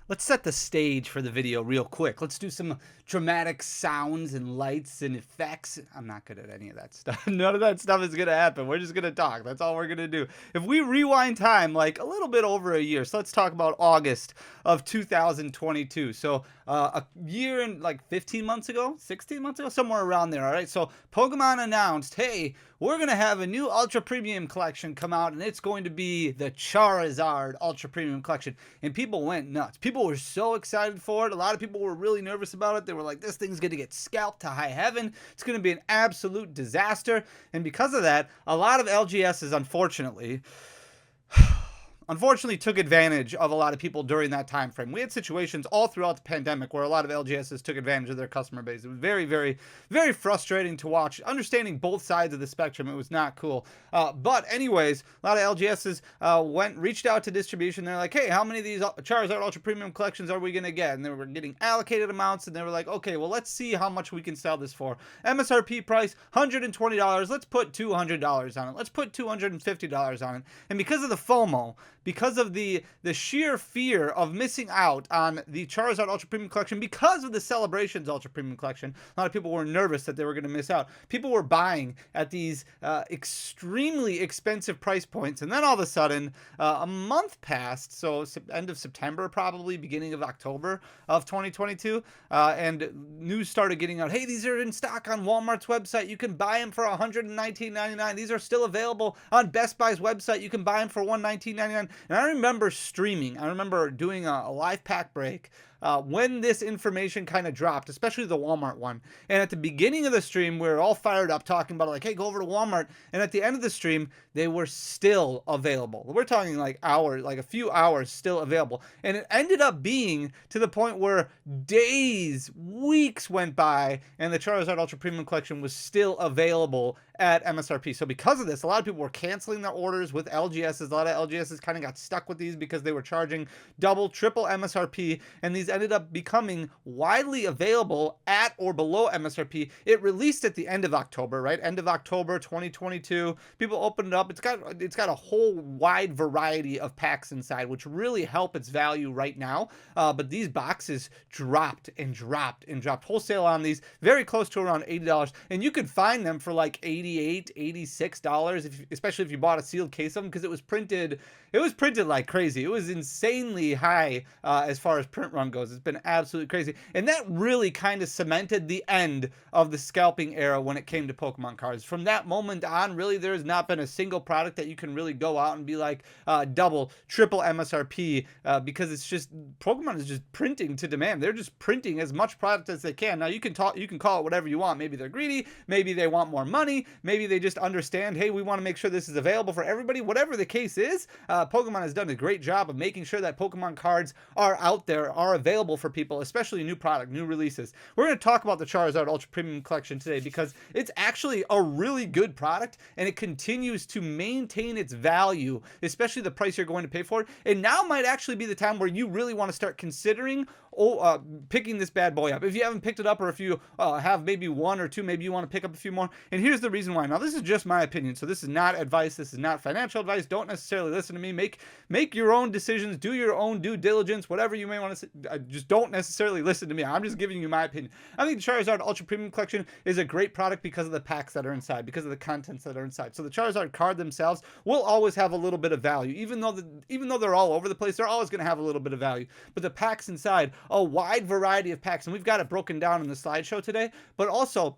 Let's set the stage for the video real quick. Let's do some dramatic sounds and lights and effects. I'm not good at any of that stuff. None of that stuff is going to happen. We're just going to talk. That's all we're going to do. If we rewind time like a little bit over a year, so let's talk about August of 2022. So a year and like 15 months ago, 16 months ago, somewhere around there. All right. So Pokemon announced, hey, we're going to have a new Ultra Premium Collection come out, and it's going to be the Charizard Ultra Premium Collection. And people went nuts. People were so excited for it. A lot of people were really nervous about it. They were like, this thing's going to get scalped to high heaven. It's going to be an absolute disaster. And because of that, a lot of LGSs, unfortunately took advantage of a lot of people during that time frame. We had situations all throughout the pandemic where a lot of LGSs took advantage of their customer base. It was very, very, very frustrating to watch. Understanding both sides of the spectrum, it was not cool. But anyways, a lot of LGSs reached out to distribution. They're like, hey, how many of these Charizard Ultra Premium Collections are we going to get? And they were getting allocated amounts, and they were like, okay, well, let's see how much we can sell this for. MSRP price, $120. Let's put $200 on it. Let's put $250 on it. And because of the FOMO, because of the sheer fear of missing out on the Charizard Ultra Premium Collection, because of the Celebrations Ultra Premium Collection, a lot of people were nervous that they were going to miss out. People were buying at these extremely expensive price points, and then all of a sudden, a month passed, so end of September probably, beginning of October of 2022, and news started getting out, hey, these are in stock on Walmart's website. You can buy them for $119.99. These are still available on Best Buy's website. You can buy them for $119.99. And I remember streaming. I remember doing a live pack break when this information kind of dropped, especially the Walmart one. And at the beginning of the stream, we were all fired up talking about it, like, hey, go over to Walmart. And at the end of the stream, they were still available. We're talking like hours, like a few hours still available. And it ended up being to the point where days, weeks went by, and the Charizard Ultra Premium Collection was still available at MSRP. So because of this, a lot of people were canceling their orders with LGSs. A lot of LGSs kind of got stuck with these because they were charging double, triple MSRP, and these ended up becoming widely available at or below MSRP. It released at the end of October, right? End of October 2022. People opened it up. It's got a whole wide variety of packs inside, which really help its value right now. But these boxes dropped and dropped and dropped. Wholesale on these very close to around $80, and you could find them for like $88, $86, especially if you bought a sealed case of them, because it was printed like crazy. It was insanely high as far as print run goes. It's been absolutely crazy, and that really kind of cemented the end of the scalping era when it came to Pokemon cards. From that moment on, really, there's not been a single product that you can really go out and be like double, triple MSRP, because it's just Pokemon is just printing to demand. They're just printing as much product as they can. Now you can call it whatever you want. Maybe they're greedy, maybe they want more money, maybe they just understand, hey, we want to make sure this is available for everybody. Whatever the case is, Pokemon has done a great job of making sure that Pokemon cards are out there, are available for people, especially new product, new releases. We're going to talk about the Charizard Ultra Premium Collection today because it's actually a really good product, and it continues to maintain its value, especially the price you're going to pay for it. And now might actually be the time where you really want to start considering picking this bad boy up. If you haven't picked it up, or if you have maybe one or two, maybe you want to pick up a few more. And here's the reason why. Now, this is just my opinion, so this is not advice. This is not financial advice. Don't necessarily listen to me. Make your own decisions. Do your own due diligence. Whatever you may want to say. Just don't necessarily listen to me. I'm just giving you my opinion. I think the Charizard Ultra Premium Collection is a great product because of the packs that are inside, because of the contents that are inside. So the Charizard card themselves will always have a little bit of value, even though they're all over the place. They're always going to have a little bit of value. But the packs inside, a wide variety of packs, and we've got it broken down in the slideshow today, but also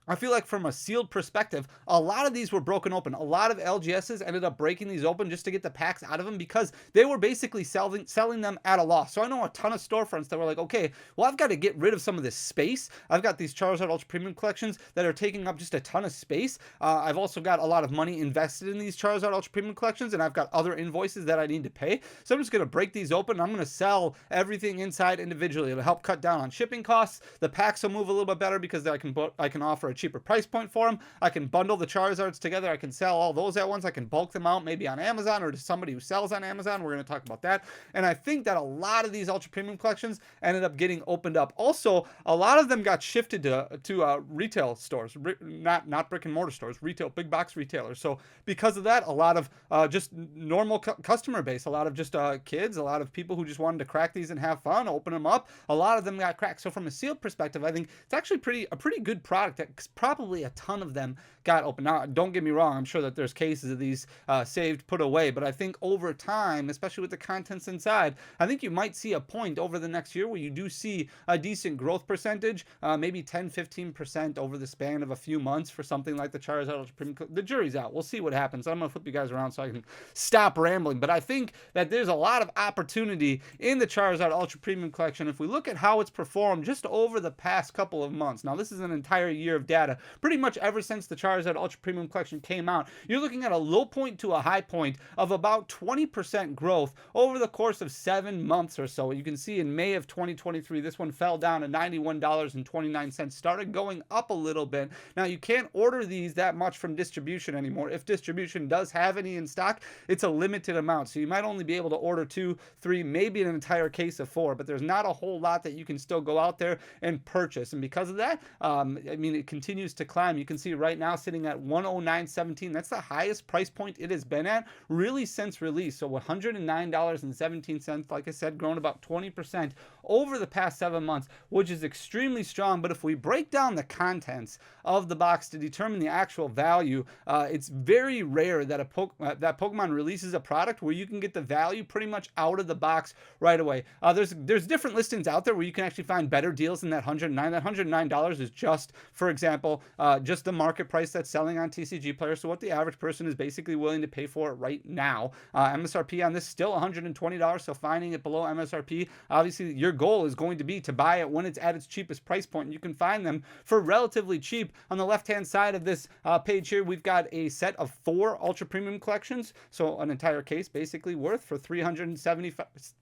I feel like from a sealed perspective, a lot of these were broken open. A lot of LGSs ended up breaking these open just to get the packs out of them because they were basically selling them at a loss. So I know a ton of storefronts that were like, okay, well, I've got to get rid of some of this space. I've got these Charizard Ultra Premium Collections that are taking up just a ton of space. I've also got a lot of money invested in these Charizard Ultra Premium Collections, and I've got other invoices that I need to pay. So I'm just going to break these open, and I'm going to sell everything inside individually. It'll help cut down on shipping costs. The packs will move a little bit better because I can offer a cheaper price point for them. I can bundle the Charizards together. I can sell all those at once. I can bulk them out maybe on Amazon or to somebody who sells on Amazon. We're going to talk about that. And I think that a lot of these ultra premium collections ended up getting opened up. Also, a lot of them got shifted to retail stores, not brick and mortar stores, retail, big box retailers. So because of that, a lot of just normal customer base, a lot of just kids, a lot of people who just wanted to crack these and have fun, open them up. A lot of them got cracked. So from a sealed perspective, I think it's actually a pretty good product. That probably a ton of them got open. Now, don't get me wrong. I'm sure that there's cases of these saved, put away. But I think over time, especially with the contents inside, I think you might see a point over the next year where you do see a decent growth percentage, maybe 10-15% over the span of a few months for something like the Charizard Ultra Premium. The jury's out. We'll see what happens. I'm going to flip you guys around so I can stop rambling. But I think that there's a lot of opportunity in the Charizard Ultra Premium Collection if we look at how it's performed just over the past couple of months. Now, this is an entire year of data. Pretty much ever since the Charizard Ultra Premium Collection came out, you're looking at a low point to a high point of about 20% growth over the course of 7 months or so. You can see in May of 2023, this one fell down to $91.29, started going up a little bit. Now, you can't order these that much from distribution anymore. If distribution does have any in stock, it's a limited amount. So you might only be able to order 2, 3, maybe an entire case of 4, but there's not a whole lot that you can still go out there and purchase. And because of that, I mean, it continues to climb. You can see right now sitting at $109.17. That's the highest price point it has been at really since release. So $109.17, like I said, grown about 20% over the past 7 months, which is extremely strong. But if we break down the contents of the box to determine the actual value, it's very rare that that Pokemon releases a product where you can get the value pretty much out of the box right away. There's different listings out there where you can actually find better deals than that $109. That $109 is just, for example, just the market price that's selling on TCG Player. So what the average person is basically willing to pay for it right now. MSRP on this still $120. So finding it below MSRP, obviously your goal is going to be to buy it when it's at its cheapest price point. And you can find them for relatively cheap. On the left-hand side of this page here, we've got a set of 4 Ultra Premium collections. So an entire case basically worth for $375,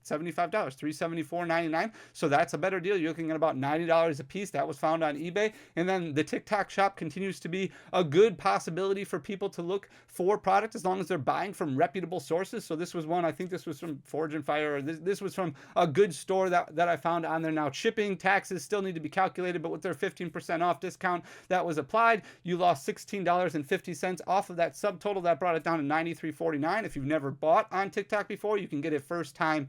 $374.99. So that's a better deal. You're looking at about $90 a piece. That was found on eBay. And then the TikTok shop continues to be a good possibility for people to look for product as long as they're buying from reputable sources. So this was one, I think this was from Forge and Fire, or this was from a good store that I found on there. Now, shipping, taxes still need to be calculated, but with their 15% off discount that was applied, you lost $16.50 off of that subtotal. That brought it down to $93.49. If you've never bought on TikTok before, you can get a first-time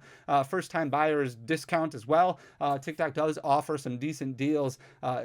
buyer's discount as well. TikTok does offer some decent deals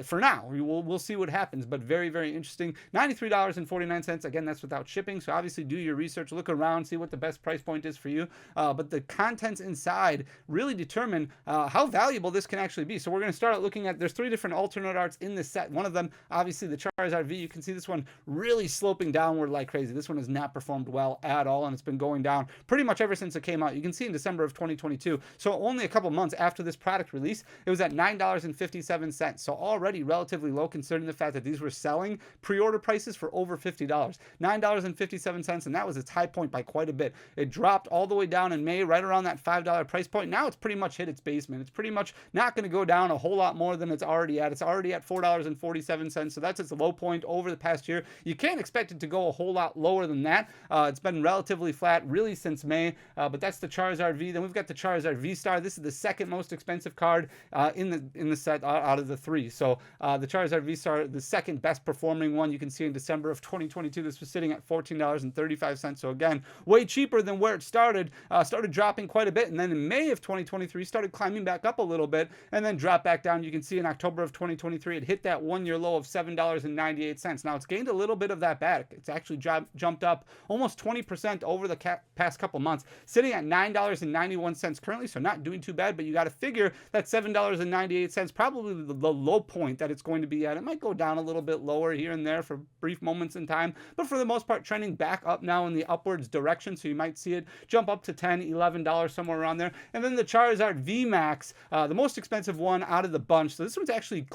for now. We'll see what happens, but very, very interesting. $93.49. Again, that's without shipping. So obviously do your research, look around, see what the best price point is for you. But the contents inside really determine how valuable this can actually be. So we're going to start looking at, there's 3 different alternate arts in this set. One of them, obviously the Charizard V. You can see this one really sloping downward like crazy. This one has not performed well at all, and it's been going down pretty much ever since it came out. You can see in December of 2022. So only a couple months after this product release, it was at $9.57. So already relatively low considering the fact that these were selling pre-order prices for over $50. $9.57, and that was its high point by quite a bit. It dropped all the way down in May, right around that $5 price point. Now it's pretty much hit its basement. It's pretty much not going to go down a whole lot more than it's already at. It's already at $4.47, so that's its low point over the past year. You can't expect it to go a whole lot lower than that. It's been relatively flat really since May, but that's the Charizard V. Then we've got the Charizard V-Star. This is the second most expensive card in the set out of the 3. So the Charizard V-Star, the second best performing one. You can see in December of 2022, this was sitting at $14.35. So again, way cheaper than where it started. Started dropping quite a bit, and then in May of 2023, started climbing back up a little bit, and then dropped back down. You can see in October of 2023, it hit that 1-year low of $7.98. Now it's gained a little bit of that back. It's actually jumped up almost 20% over the past couple months, sitting at $9.91 currently. So not doing too bad, but you got to figure that $7.98 probably the low point that it's going to be at. It might go down a little bit lower here and there for brief moments in time, but for the most part, trending back up now in the upwards direction. So you might see it jump up to $10, $11, somewhere around there. And then the Charizard V Max, the most expensive one out of the bunch. So this one's actually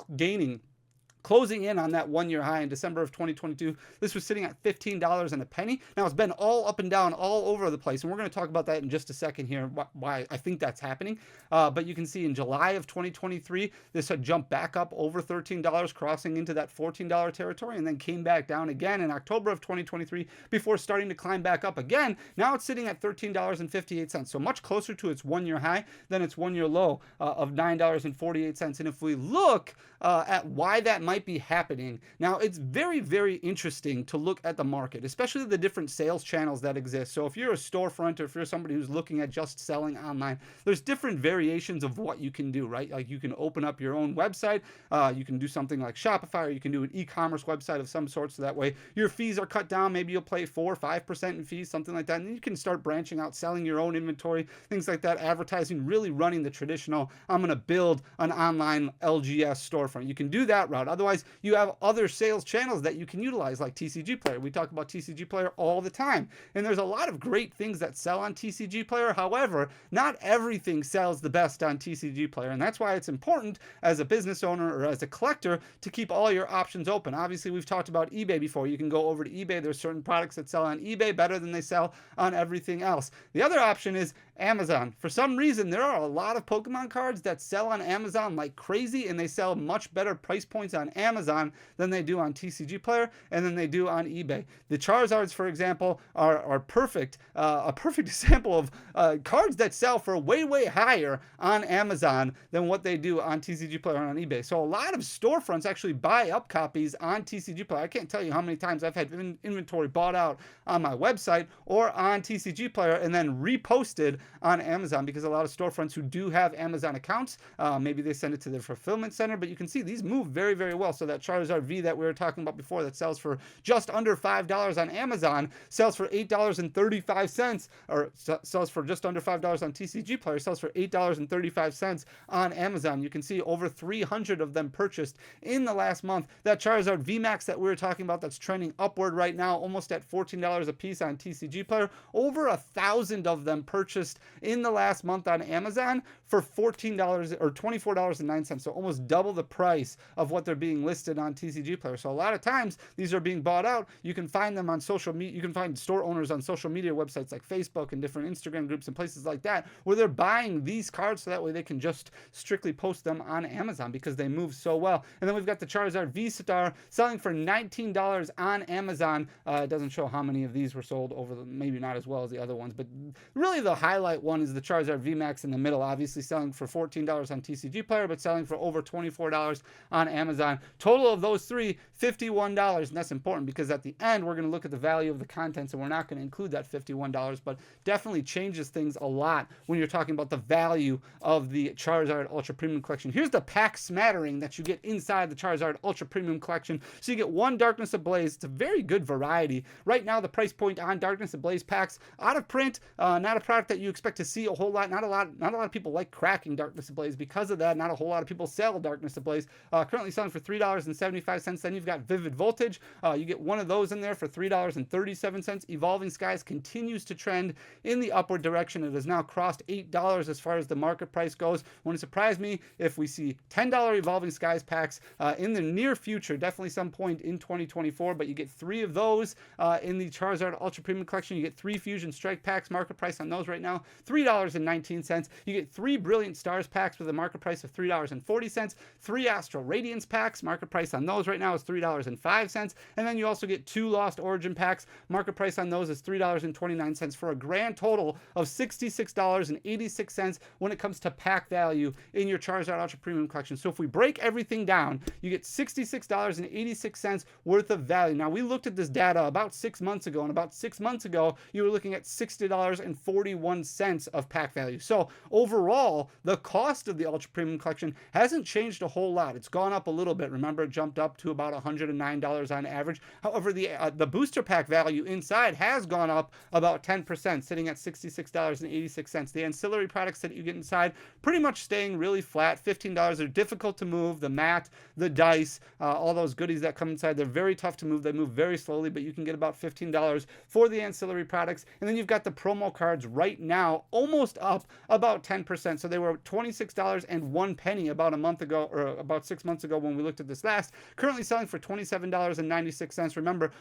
closing in on that 1-year high in December of 2022. This was sitting at $15 and a penny. Now it's been all up and down all over the place, and we're going to talk about that in just a second here, why I think that's happening. But you can see in July of 2023, this had jumped back up over $13, crossing into that $14 territory, and then came back down again in October of 2023 before starting to climb back up again. Now it's sitting at $13.58, so much closer to its 1-year high than its 1-year low of $9.48. And if we look at why that might be happening, now it's very, very interesting to look at the market, especially the different sales channels that exist. So if you're a storefront, or if you're somebody who's looking at just selling online, there's different variations of what you can do, right? Like you can open up your own website, you can do something like Shopify, or you can do an e-commerce website of some sort, so that way your fees are cut down. Maybe you'll pay 4 or 5% in fees, something like that, and you can start branching out, selling your own inventory, things like that, advertising, really running the traditional, I'm going to build an online LGS storefront. You can do that route. Otherwise, you have other sales channels that you can utilize, like TCG Player. We talk about TCG Player all the time, and there's a lot of great things that sell on TCG Player. However, not everything sells the best on TCG Player, and that's why it's important as a business owner or as a collector to keep all your options open. Obviously, we've talked about eBay before. You can go over to eBay. There's certain products that sell on eBay better than they sell on everything else. The other option is Amazon. For some reason, there are a lot of Pokemon cards that sell on Amazon like crazy, and they sell much better price points on Amazon than they do on TCG Player and than they do on eBay. The Charizards, for example, are perfect, a perfect example of cards that sell for way, way higher on Amazon than what they do on TCG Player and on eBay. So a lot of storefronts actually buy up copies on TCG Player. I can't tell you how many times I've had inventory bought out on my website or on TCG Player and then reposted on Amazon, because a lot of storefronts who do have Amazon accounts, maybe they send it to their fulfillment center, but you can see these move very, very well. So that Charizard V that we were talking about before that sells for just under $5 on Amazon sells for $8.35, or sells for just under $5 on TCG Player, sells for $8.35 on Amazon. You can see over 300 of them purchased in the last month. That Charizard VMAX that we were talking about, that's trending upward right now, almost at $14 a piece on TCG Player, over 1,000 of them purchased in the last month on Amazon for $14 or $24.09, so almost double the price of what they're being listed on TCG Player. So a lot of times these are being bought out. You can find them on social media. You can find store owners on social media websites like Facebook and different Instagram groups and places like that, where they're buying these cards so that way they can just strictly post them on Amazon because they move so well. And then we've got the Charizard V-Star selling for $19 on Amazon. It doesn't show how many of these were sold over maybe not as well as the other ones, but really the highlight one is the Charizard VMAX in the middle, obviously selling for $14 on TCG Player, but selling for over $24 on Amazon. Total of those three, $51, and that's important because at the end we're going to look at the value of the contents, and we're not going to include that $51, but definitely changes things a lot when you're talking about the value of the Charizard Ultra Premium Collection. Here's the pack smattering that you get inside the Charizard Ultra Premium Collection. So you get one Darkness Ablaze. It's a very good variety. Right now, the price point on Darkness Ablaze packs, out of print, not a product that you expect to see a whole lot. Not a lot of people like cracking Darkness Ablaze. Because of that, not a whole lot of people sell Darkness Ablaze. Currently selling for $3.75. Then you've got Vivid Voltage. You get one of those in there for $3.37. Evolving Skies continues to trend in the upward direction. It has now crossed $8 as far as the market price goes. Wouldn't surprise me if we see $10 Evolving Skies packs in the near future, definitely some point in 2024, but you get 3 of those in the Charizard Ultra Premium Collection. You get 3 Fusion Strike packs, market price on those right now, $3.19. You get 3 Brilliant Stars packs with a market price of $3.40. 3 Astral Radiance packs, market price on those right now is $3.05. And then you also get 2 Lost Origin packs, market price on those is $3.29, for a grand total of $66.86 when it comes to pack value in your Charizard Ultra Premium Collection. So if we break everything down, you get $66.86 worth of value. Now, we looked at this data about 6 months ago, and about 6 months ago, you were looking at $60.41 of pack value. So overall, the cost of the Ultra Premium Collection hasn't changed a whole lot. It's gone up a little bit. Remember, it jumped up to about $109 on average. However, the booster pack value inside has gone up about 10%, sitting at $66.86. The ancillary products that you get inside pretty much staying really flat, $15. They're difficult to move. The mat, the dice, all those goodies that come inside, they're very tough to move. They move very slowly, but you can get about $15 for the ancillary products. And then you've got the promo cards right now now almost up about 10%. So they were $26.01 about a month ago, or about 6 months ago when we looked at this last. Currently selling for $27.96. Remember,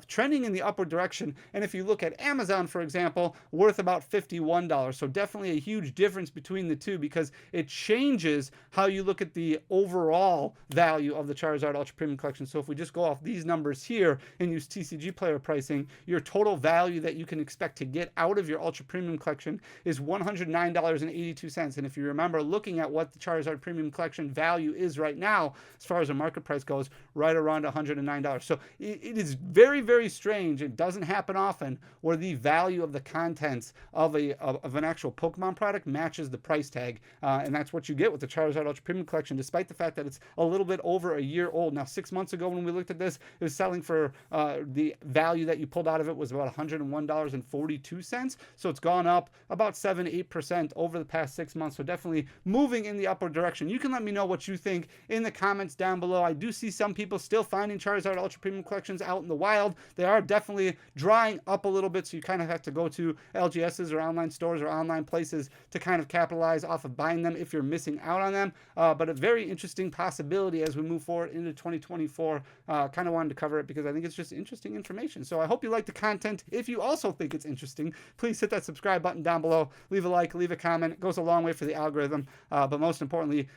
trending in the upward direction. And if you look at Amazon, for example, worth about $51. So definitely a huge difference between the two, because it changes how you look at the overall value of the Charizard Ultra Premium Collection. So if we just go off these numbers here and use TCG player pricing, your total value that you can expect to get out of your Ultra Premium Collection is $109.82. And if you remember looking at what the Charizard Premium Collection value is right now, as far as the market price goes, right around $109. So it is very, very strange. It doesn't happen often where the value of the contents of an actual Pokemon product matches the price tag. And that's what you get with the Charizard Ultra Premium Collection, despite the fact that it's a little bit over a year old. Now, 6 months ago when we looked at this, it was selling for the value that you pulled out of it was about $101.42. So it's gone up about 7-8% over the past 6 months. So definitely moving in the upward direction. You can let me know what you think in the comments down below. I do see some people still finding Charizard Ultra Premium Collections out in the wild. They are definitely drying up a little bit, so you kind of have to go to LGSs or online stores or online places to kind of capitalize off of buying them if you're missing out on them. But a very interesting possibility as we move forward into 2024. Kind of wanted to cover it because I think it's just interesting information. So I hope you like the content. If you also think it's interesting, please hit that subscribe button down below. Leave a like, leave a comment. It goes a long way for the algorithm. But most importantly,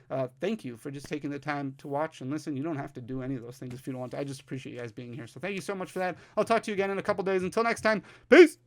thank you for just taking the time to watch and listen. You don't have to do any of those things if you don't want to. I just appreciate you guys being here. So thank you so much for that. I'll talk to you again in a couple days. Until next time, peace.